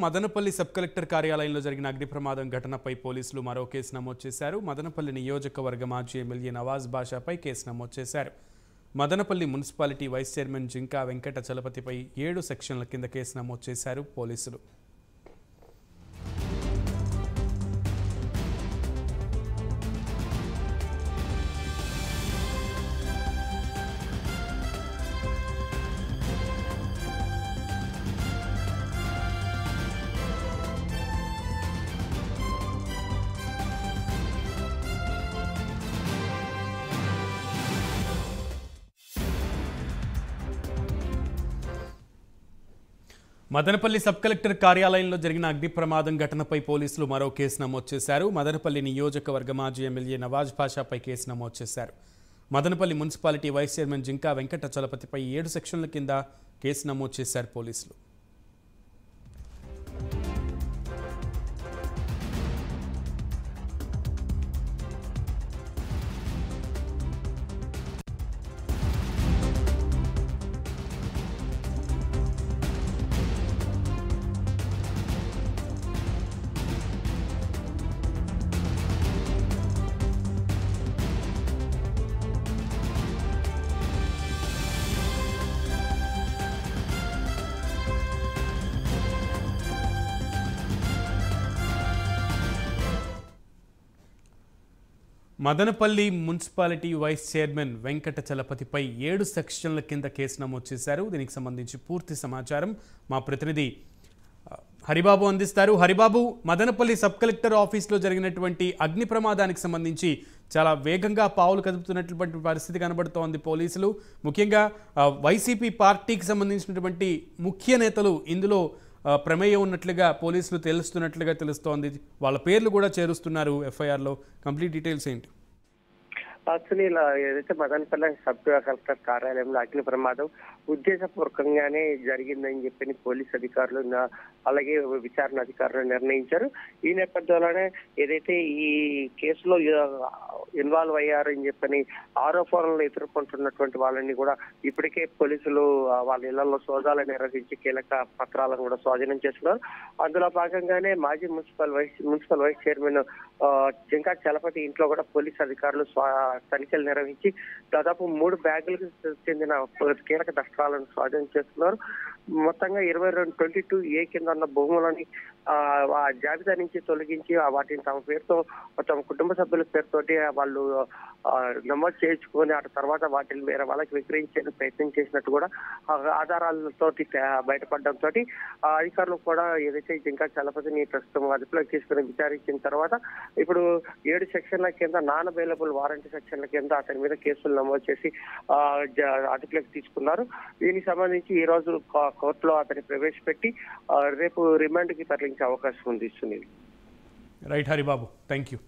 Madanapalle sub collector కార్యాలయంలో జరిగిన అగ్ని ప్రమాదం ఘటనపై పోలీసులు మరో కేసు నమోదు చేశారు. మదనపల్లి నియోజకవర్గ మాజీ ఎమ్మెల్యే నవాజ్ బాషాపై కేసు నమోదు చేశారు. Madanapalle municipality vice chairman Jinka Venkata చలపతిపై 7 సెక్షన్ల కింద కేసు నమోదు చేశారు పోలీసులు. మదనపల్లి సబ్ కలెక్టర్ కార్యాలయంలో జరిగిన అగ్ని ప్రమాదం ఘటనపై పోలీసులు మరో కేసు నమోదు చేశారు. మదనపల్లి నియోజకవర్గ మాజీ ఎమ్మెల్యే నవాజ్ బాషాపై కేసు నమోదు చేశారు. Madanapalle municipality vice chairman Jinka Venkata చలపతిపై 7 సెక్షన్ల కింద కేసు నమోదు చేశారు పోలీసులు. Madanapalle municipality vice chairman Venkata చలపతిపై 7 సెక్షన్ల కింద కేసు నమోదు చేశారు. దీనికి సంబంధించి పూర్తి సమాచారం మా ప్రతినిధి హరిబాబు అందిస్తారు. హరిబాబు, మదనపల్లి సబ్ కలెక్టర్ ఆఫీస్లో జరిగినటువంటి అగ్ని ప్రమాదానికి సంబంధించి చాలా వేగంగా పావులు కదుపుతున్నటువంటి పరిస్థితి కనబడుతోంది. పోలీసులు ముఖ్యంగా వైసీపీ పార్టీకి సంబంధించినటువంటి ముఖ్య నేతలు ఇందులో ప్రమేయం ఉన్నట్లుగా పోలీసులు తెలుస్తోంది. వాళ్ళ పేర్లు కూడా చేరుస్తున్నారు ఎఫ్ఐఆర్లో. కంప్లీట్ డీటెయిల్స్ ఏంటి? యాక్చువల్లీ ఇలా ఏదైతే మదనపల్లి సబ్ కలెక్టర్ కార్యాలయంలో అగ్ని ప్రమాదం ఉద్దేశపూర్వకంగానే జరిగిందని చెప్పి పోలీస్ అధికారులు అలాగే విచారణ అధికారులు నిర్ణయించారు. ఈ నేపథ్యంలోనే ఏదైతే ఈ కేసులో ఇన్వాల్వ్ అయ్యారని చెప్పని ఆరోపణలు ఎదుర్కొంటున్నటువంటి వాళ్ళని కూడా ఇప్పటికే పోలీసులు వాళ్ళ ఇళ్లలో సోదాలు నిర్వహించి కీలక పత్రాలను కూడా స్వాధీనం చేస్తున్నారు. అందులో భాగంగానే మాజీ municipal vice chairman Jinka Chalapathi ఇంట్లో కూడా పోలీస్ అధికారులు తనిఖీలు నిర్వహించి దాదాపు 3 బ్యాగులకు చెందిన కీలక దస్త్రాలను స్వాధీనం చేస్తున్నారు. మొత్తంగా 22A కింద ఉన్న భూములని ఆ జాబితా నుంచి తొలగించి వాటిని తమ కుటుంబ సభ్యుల పేరుతోటి వాళ్ళు నమోదు చేయించుకొని ఆ తర్వాత వాటిని వేరే వాళ్ళకి విక్రయించే ప్రయత్నం చేసినట్టు కూడా ఆధారాలతోటి బయటపడడంతో అధికారులు కూడా ఏదైతే జింకా చలపతిని ప్రస్తుతం అదుపులోకి తీసుకుని విచారించిన తర్వాత ఇప్పుడు 7 సెక్షన్ల కింద నాన్ అవైలబుల్ వారెంట్ సెక్షన్ల కింద అతని మీద కేసులు నమోదు చేసి అదుపులోకి తీసుకున్నారు. దీనికి సంబంధించి ఈ రోజు కోర్టులో అతన్ని ప్రవేశపెట్టి రేపు రిమాండ్ కి తరలించే అవకాశం ఉంది. Right Haribabu, thank you.